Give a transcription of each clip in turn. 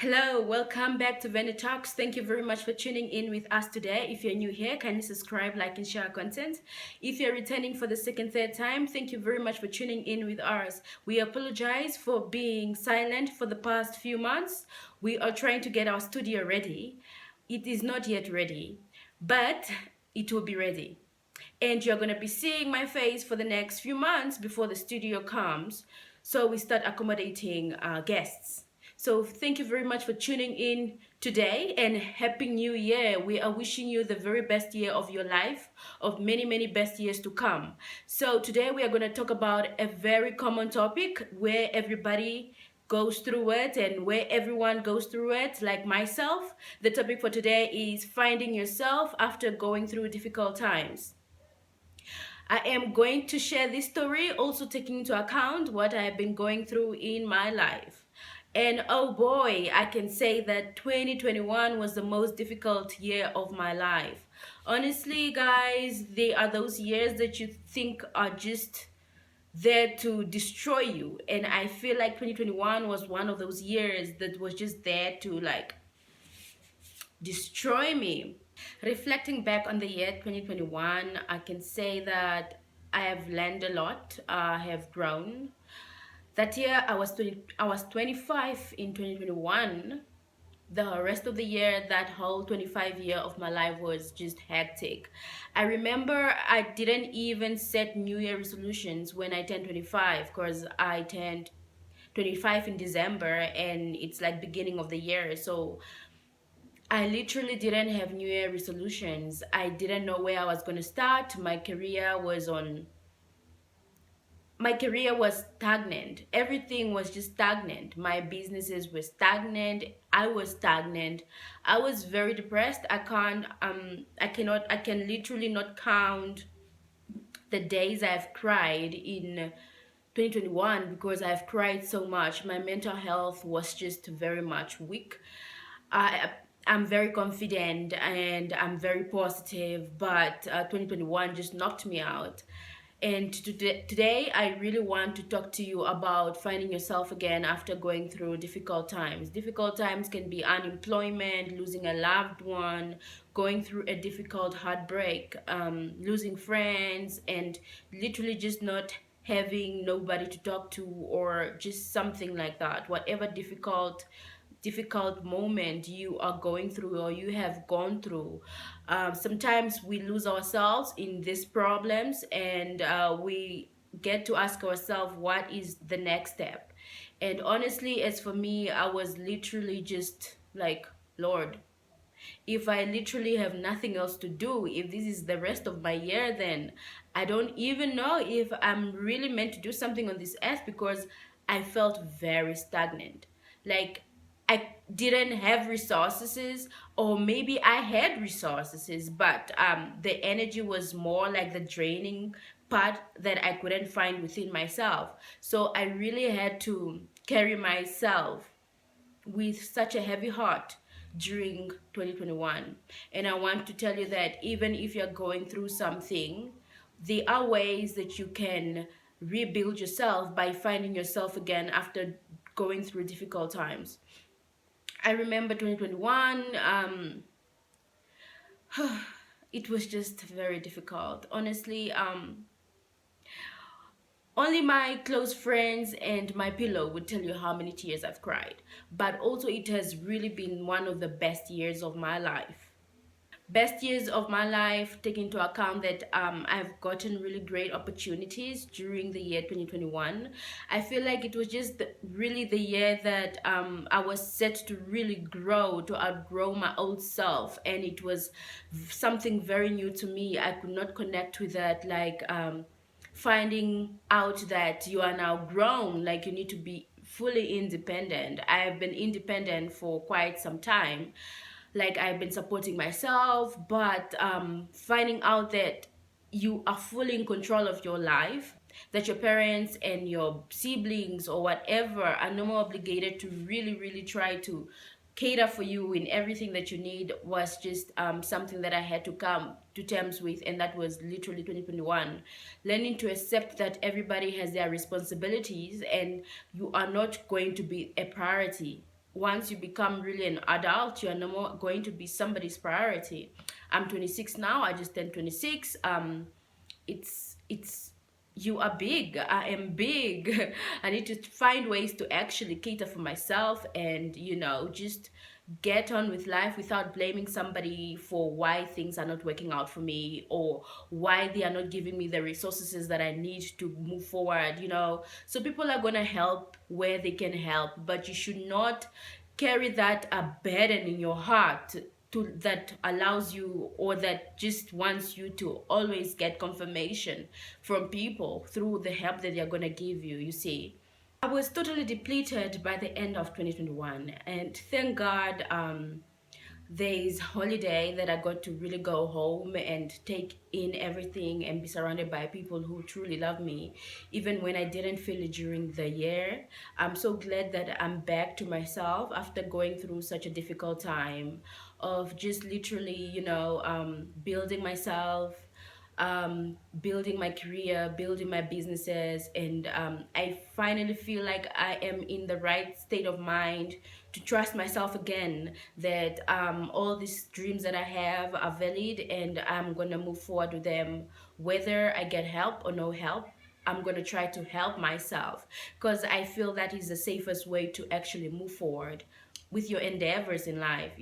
Hello, welcome back to Vena Talks. Thank you very much for tuning in with us today. If you're new here, kindly subscribe, like, and share our content. If you're returning for the second, third time, thank you very much for tuning in with us. We apologize for being silent for the past few months. We are trying to get our studio ready. It is not yet ready, but it will be ready. And you're going to be seeing my face for the next few months before the studio comes. So we start accommodating guests. So thank you very much for tuning in today and happy new year. We are wishing you the very best year of your life, of many, many best years to come. So today we are going to talk about a very common topic where everybody goes through it and where everyone goes through it, like myself. The topic for today is finding yourself after going through difficult times. I am going to share this story, also taking into account what I have been going through in my life. And oh boy, I can say that 2021 was the most difficult year of my life. Honestly, guys, they are those years that you think are just there to destroy you. And I feel like 2021 was one of those years that was just there to destroy me. Reflecting back on the year 2021, I can say that I have learned a lot. I have grown. That year, I was 25 in 2021. The rest of the year, that whole 25 year of my life was just hectic. I remember I didn't even set New Year resolutions when I turned 25 because I turned 25 in December and it's like beginning of the year. So I literally didn't have New Year resolutions. I didn't know where I was going to start. My career was stagnant. Everything was just stagnant. My businesses were stagnant. I was stagnant. I was very depressed. I can literally not count the days I've cried in 2021 because I've cried so much. My mental health was just very much weak. I I'm very confident and I'm very positive, but 2021 just knocked me out. And today, I really want to talk to you about finding yourself again after going through difficult times. Difficult times can be unemployment, losing a loved one, going through a difficult heartbreak, losing friends, and literally just not having nobody to talk to, or just something like that. Whatever difficult moment you are going through or you have gone through. Sometimes we lose ourselves in these problems and we get to ask ourselves what is the next step. And honestly, as for me, I was literally just like, Lord, if I literally have nothing else to do, if this is the rest of my year, then I don't even know if I'm really meant to do something on this earth because I felt very stagnant. Like, I didn't have resources, or maybe I had resources, but the energy was more like the draining part that I couldn't find within myself. So I really had to carry myself with such a heavy heart during 2021. And I want to tell you that even if you're going through something, there are ways that you can rebuild yourself by finding yourself again after going through difficult times. I remember 2021, it was just very difficult. Honestly, only my close friends and my pillow would tell you how many tears I've cried. But also, it has really been one of the best years of my life. Best years of my life, taking into account that I've gotten really great opportunities during the year 2021. I feel like it was just really the year that I was set to really grow, to outgrow my old self. And it was something very new to me. I could not connect with that, like finding out that you are now grown, like you need to be fully independent. I have been independent for quite some time, like I've been supporting myself, but finding out that you are fully in control of your life, that your parents and your siblings or whatever are no more obligated to really, really try to cater for you in everything that you need, was just something that I had to come to terms with, and that was literally 2021. Learning to accept that everybody has their responsibilities and you are not going to be a priority once you become really an adult, you're no more going to be somebody's priority. I'm 26 now. I just turned 26. It's you are big. I am big. I need to find ways to actually cater for myself, and just get on with life without blaming somebody for why things are not working out for me, or why they are not giving me the resources that I need to move forward. So people are going to help where they can help, but you should not carry that a burden in your heart that allows you, or that just wants you to always get confirmation from people through the help that they're going to give you. You see, I was totally depleted by the end of 2021, and thank God, there's holiday that I got to really go home and take in everything and be surrounded by people who truly love me, even when I didn't feel it during the year. I'm so glad that I'm back to myself after going through such a difficult time of just literally, building myself, building my career, building my businesses, and I finally feel like I am in the right state of mind to trust myself again. That all these dreams that I have are valid, and I'm gonna move forward with them, whether I get help or no help. I'm gonna try to help myself, because I feel that is the safest way to actually move forward with your endeavors in life.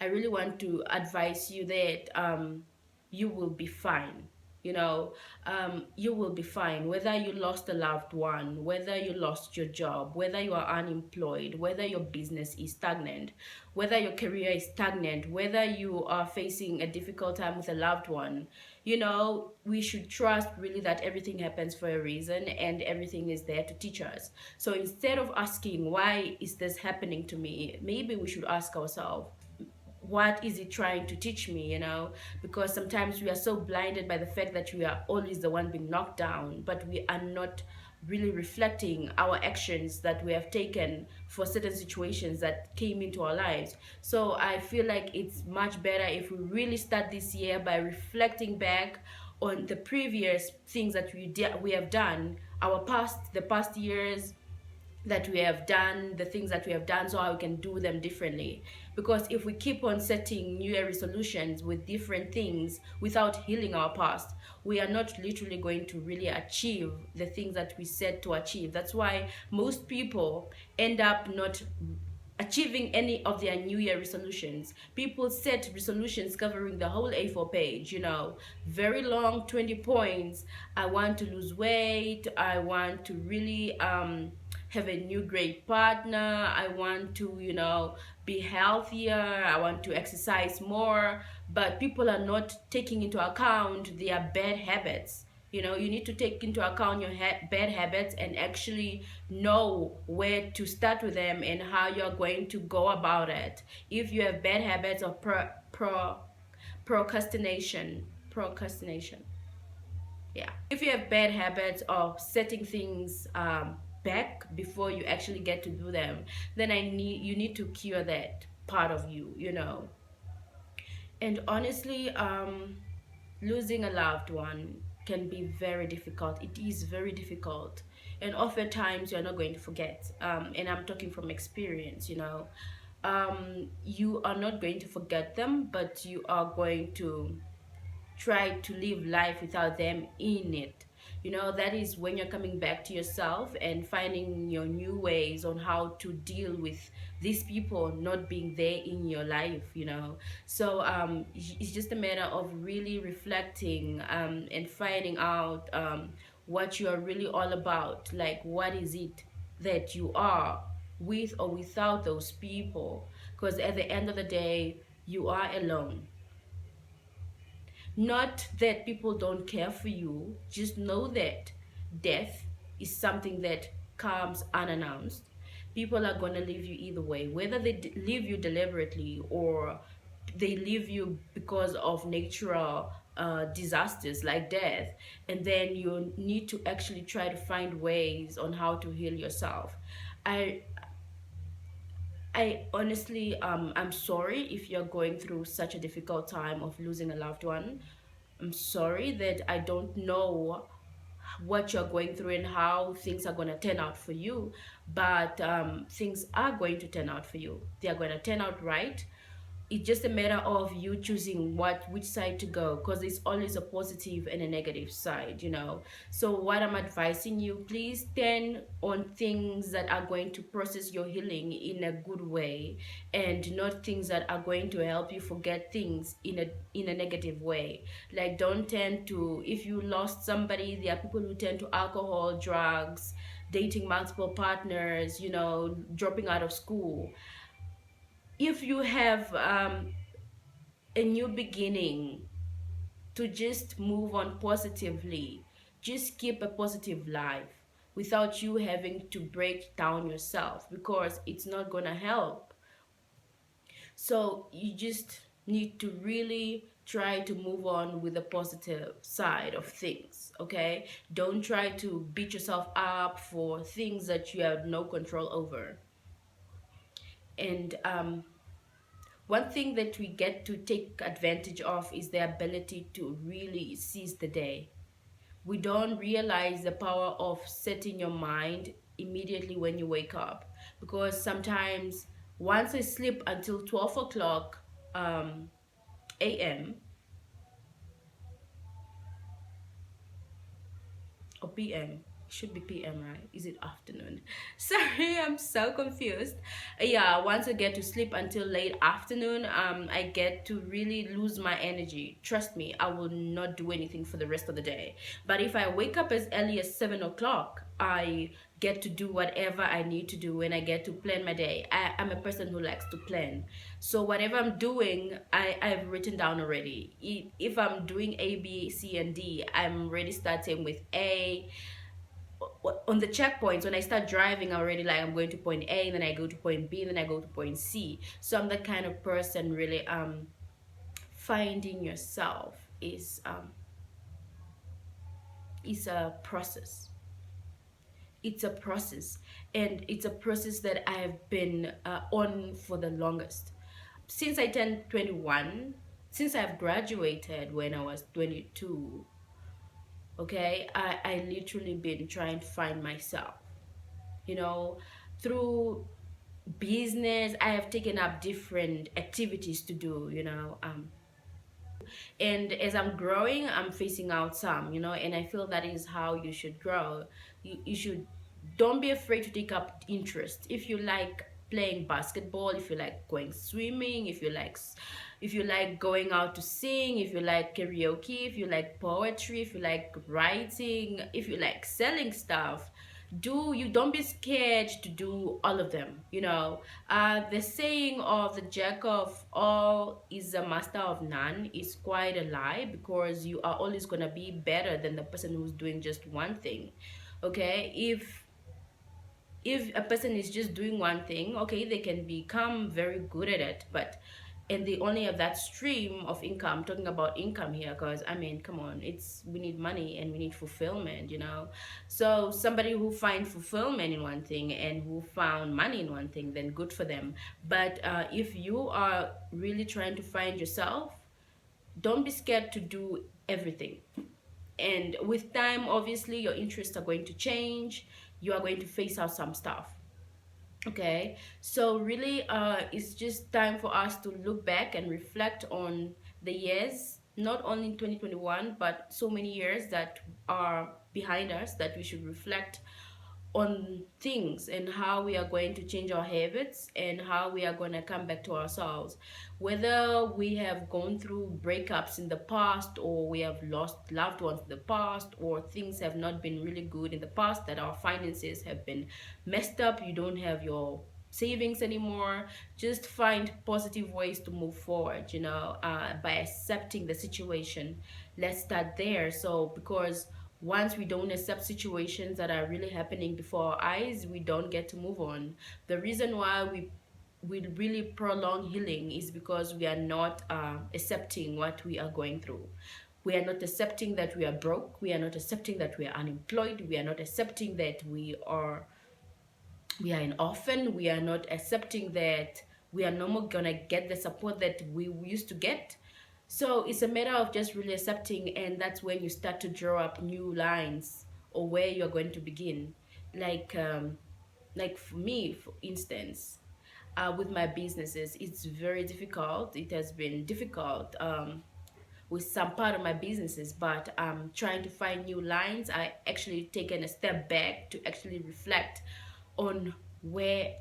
I really want to advise you that you will be fine. you know you will be fine, whether you lost a loved one, whether you lost your job, whether you are unemployed, whether your business is stagnant, whether your career is stagnant, whether you are facing a difficult time with a loved one. We should trust really that everything happens for a reason, and everything is there to teach us. So instead of asking why is this happening to me, maybe we should ask ourselves, what is it trying to teach me? Because sometimes we are so blinded by the fact that we are always the one being knocked down, but we are not really reflecting our actions that we have taken for certain situations that came into our lives. So I feel like it's much better if we really start this year by reflecting back on the previous things that we have done, the past years that we have done, the things that we have done, so how we can do them differently. Because if we keep on setting new year resolutions with different things without healing our past, we are not literally going to really achieve the things that we set to achieve. That's why most people end up not achieving any of their new year resolutions. People set resolutions covering the whole A4 page, very long, 20 points. I want to lose weight, I want to really have a new great partner, I want to, be healthier, I want to exercise more. But people are not taking into account their bad habits. You need to take into account your bad habits and actually know where to start with them and how you're going to go about it. If you have bad habits of procrastination, yeah. If you have bad habits of setting things back before you actually get to do them, then you need to cure that part of you. And honestly, losing a loved one can be very difficult. It is very difficult. And oftentimes you're not going to forget. And I'm talking from experience. You are not going to forget them, but you are going to try to live life without them in it. That is when you're coming back to yourself and finding your new ways on how to deal with these people not being there in your life. So it's just a matter of really reflecting, and finding out what you are really all about. Like, what is it that you are with or without those people? Because at the end of the day, you are alone. Not that people don't care for you, just know that death is something that comes unannounced. People are going to leave you either way, whether they leave you deliberately or they leave you because of natural disasters like death. And then you need to actually try to find ways on how to heal yourself. I I honestly, I'm sorry if you're going through such a difficult time of losing a loved one. I'm sorry that I don't know what you're going through and how things are going to turn out for you, but things are going to turn out for you. They are going to turn out right. It's just a matter of you choosing which side to go, because it's always a positive and a negative side, you know. So what I'm advising you, please stand on things that are going to process your healing in a good way, and not things that are going to help you forget things in a negative way. Like, don't tend to, if you lost somebody, there are people who tend to alcohol, drugs, dating multiple partners, you know, dropping out of school. If you have a new beginning, to just move on positively, just keep a positive life without you having to break down yourself, because it's not gonna help. So you just need to really try to move on with the positive side of things, okay? Don't try to beat yourself up for things that you have no control over. And one thing that we get to take advantage of is the ability to really seize the day. We don't realize the power of setting your mind immediately when you wake up, because sometimes once I sleep until 12 o'clock a.m. or p.m. Should be p.m., right? Is it afternoon? Sorry, I'm so confused. Yeah, once I get to sleep until late afternoon, I get to really lose my energy. Trust me, I will not do anything for the rest of the day. But if I wake up as early as 7 o'clock, I get to do whatever I need to do, and I get to plan my day. I'm a person who likes to plan. So whatever I'm doing, I've written down already. If I'm doing A, B, C, and D, I'm already starting with A. On the checkpoints, when I start driving, I'm already like, I'm going to point A, and then I go to point B, and then I go to point C. So I'm the kind of person really, finding yourself is a process. It's a process, and it's a process that I have been on for the longest. Since I turned 21, since I've graduated when I was 22, okay, I literally been trying to find myself, you know, through business. I have taken up different activities to do, you know, and as I'm growing, I'm facing out some, you know, and I feel that is how you should grow. You should, don't be afraid to take up interest. If you like playing basketball, if you like going swimming, if you like going out to sing, if you like karaoke, if you like poetry, if you like writing, if you like selling stuff, do you, don't be scared to do all of them, you know. The saying of the jack of all is a master of none is quite a lie, because you are always going to be better than the person who's doing just one thing, okay? If a person is just doing one thing, okay, they can become very good at it, but and they only have that stream of income. I'm talking about income here, because I mean, come on, it's, we need money and we need fulfillment, you know. So somebody who find fulfillment in one thing and who found money in one thing, then good for them. But if you are really trying to find yourself, don't be scared to do everything. And with time, obviously your interests are going to change. You are going to face out some stuff, okay? So really, it's just time for us to look back and reflect on the years, not only in 2021, but so many years that are behind us, that we should reflect on things and how we are going to change our habits and how we are going to come back to ourselves. Whether we have gone through breakups in the past, or we have lost loved ones in the past, or things have not been really good in the past, that our finances have been messed up, you don't have your savings anymore, just find positive ways to move forward, you know, by accepting the situation. Let's start there. So because once we don't accept situations that are really happening before our eyes, we don't get to move on. The reason why we really prolong healing is because we are not accepting what we are going through. We are not accepting that we are broke. We are not accepting that we are unemployed. We are not accepting that we are an orphan. We are not accepting that we are no more gonna get the support that we used to get. So it's a matter of just really accepting, and that's when you start to draw up new lines or where you're going to begin. Like for me, for instance, with my businesses, it's very difficult. It has been difficult with some part of my businesses, but I'm trying to find new lines. I actually taken a step back to actually reflect on where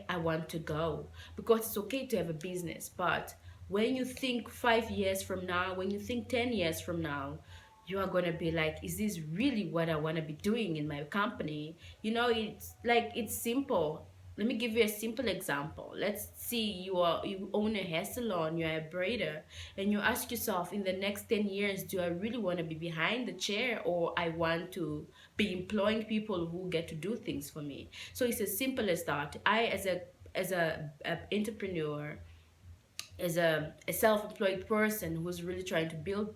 I want to go, because it's okay to have a business, but when you think 5 years from now, when you think 10 years from now, you are gonna be like, is this really what I want to be doing in my company? It's like, it's simple. Let me give you a simple example. Let's see, you own a hair salon, you're a braider, and you ask yourself, in the next 10 years, do I really want to be behind the chair, or I want to be employing people who get to do things for me? So it's as simple as that. I, as a entrepreneur, as a self-employed person who's really trying to build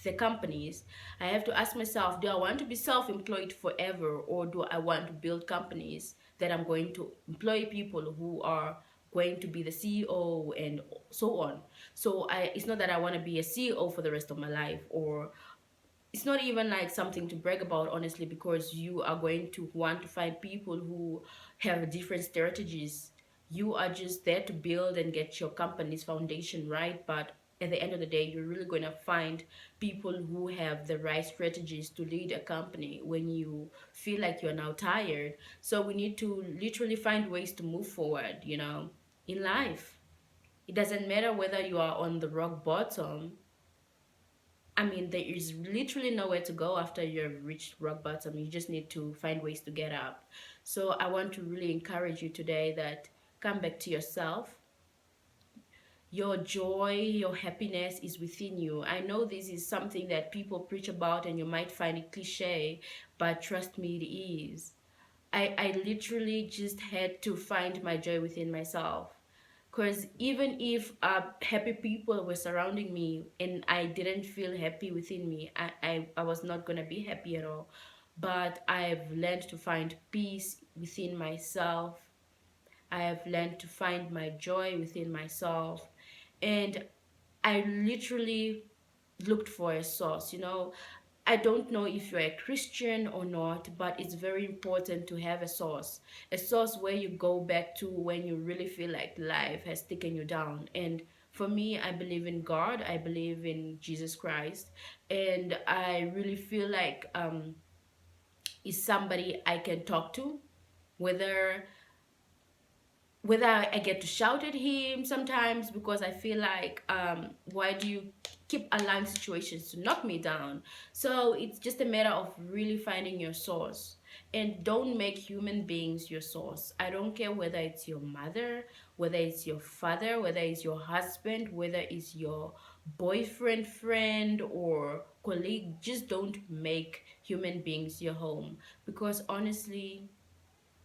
the companies, I have to ask myself, do I want to be self-employed forever, or do I want to build companies that I'm going to employ people who are going to be the CEO and so on? So it's not that I want to be a CEO for the rest of my life, or it's not even like something to brag about, honestly, because you are going to want to find people who have different strategies. You are just there to build and get your company's foundation right, but at the end of the day, you're really going to find people who have the right strategies to lead a company when you feel like you're now tired. So we need to literally find ways to move forward, in life. It doesn't matter whether you are on the rock bottom. I mean, there is literally nowhere to go after you've reached rock bottom. You just need to find ways to get up. So I want to really encourage you today that come back to yourself. Your joy, your happiness is within you. I know this is something that people preach about and you might find it cliche, but trust me, it is. I literally just had to find my joy within myself. Because even if happy people were surrounding me and I didn't feel happy within me, I was not going to be happy at all. But I've learned to find peace within myself. I have learned to find my joy within myself. And I literally looked for a source. I don't know if you're a Christian or not, but it's very important to have a source where you go back to when you really feel like life has taken you down. And for me, I believe in God, I believe in Jesus Christ, and I really feel like is somebody I can talk to, whether whether I get to shout at him sometimes, because I feel like, why do you keep allowing situations to knock me down? So it's just a matter of really finding your source. And don't make human beings your source. I don't care whether it's your mother, whether it's your father, whether it's your husband, whether it's your boyfriend, friend, or colleague. Just don't make human beings your home, because honestly,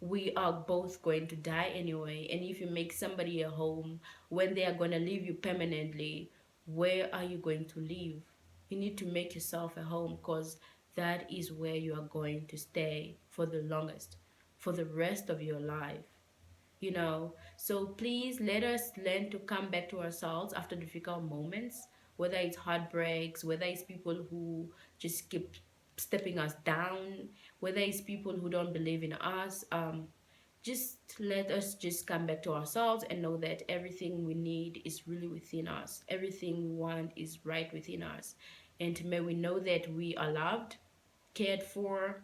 we are both going to die anyway. And if you make somebody a home, when they are going to leave you permanently, where are you going to live? You need to make yourself a home, because that is where you are going to stay for the longest, for the rest of your life. So please let us learn to come back to ourselves after difficult moments, whether it's heartbreaks, whether it's people who just keep stepping us down, whether it's people who don't believe in us. Just let us just come back to ourselves and know that everything we need is really within us. Everything we want is right within us. And may we know that we are loved, cared for,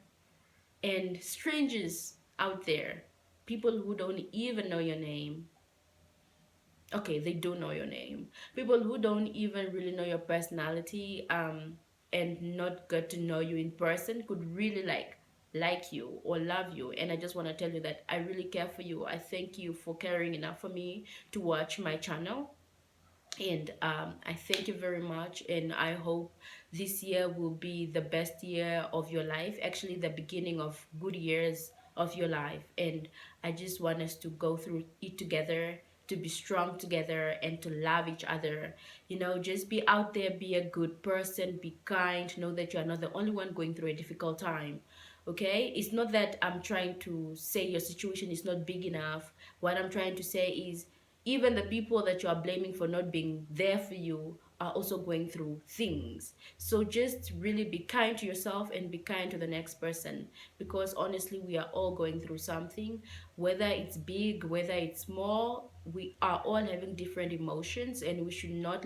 and strangers out there, people who don't even know your name. Okay, they do know your name. People who don't even really know your personality, and not get to know you in person, could really like you or love you. And I just want to tell you that I really care for you. I thank you for caring enough for me to watch my channel. And I thank you very much, and I hope this year will be the best year of your life, actually the beginning of good years of your life. And I just want us to go through it together, to be strong together, and to love each other. Just be out there, be a good person, be kind, know that you are not the only one going through a difficult time. Okay, it's not that I'm trying to say your situation is not big enough. What I'm trying to say is, even the people that you are blaming for not being there for you are also going through things. So just really be kind to yourself and be kind to the next person, because honestly, we are all going through something, whether it's big, whether it's small. We are all having different emotions, and we should not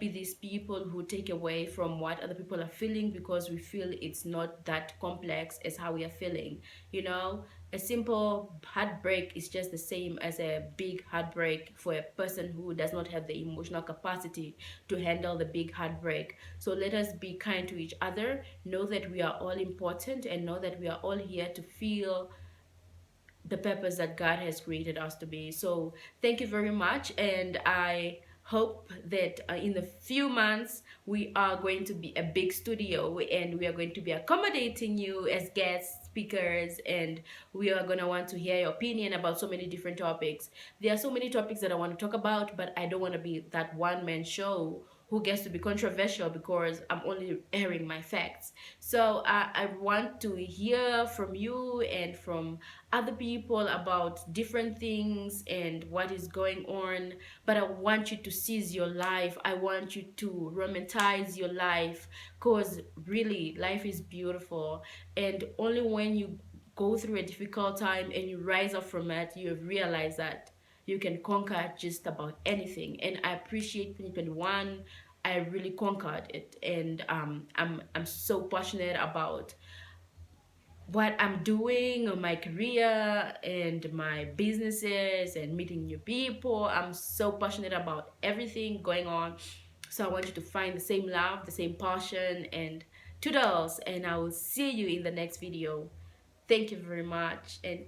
be these people who take away from what other people are feeling because we feel it's not that complex as how we are feeling. You know, a simple heartbreak is just the same as a big heartbreak for a person who does not have the emotional capacity to handle the big heartbreak. So let us be kind to each other, know that we are all important, and know that we are all here to feel the purpose that God has created us to be. So thank you very much, and I hope that in the few months we are going to be a big studio, and we are going to be accommodating you as guest speakers, and we are going to want to hear your opinion about so many different topics. There are so many topics that I want to talk about, but I don't want to be that one man show who gets to be controversial because I'm only airing my facts. So I want to hear from you and from other people about different things and what is going on. But I want you to seize your life. I want you to romanticize your life, because really life is beautiful, and only when you go through a difficult time and you rise up from it, you realize that you can conquer just about anything. And I appreciate 2021. I really conquered it, and I'm so passionate about what I'm doing on my career and my businesses and meeting new people. I'm so passionate about everything going on. So I want you to find the same love, the same passion, and toodles. And I will see you in the next video. Thank you very much, and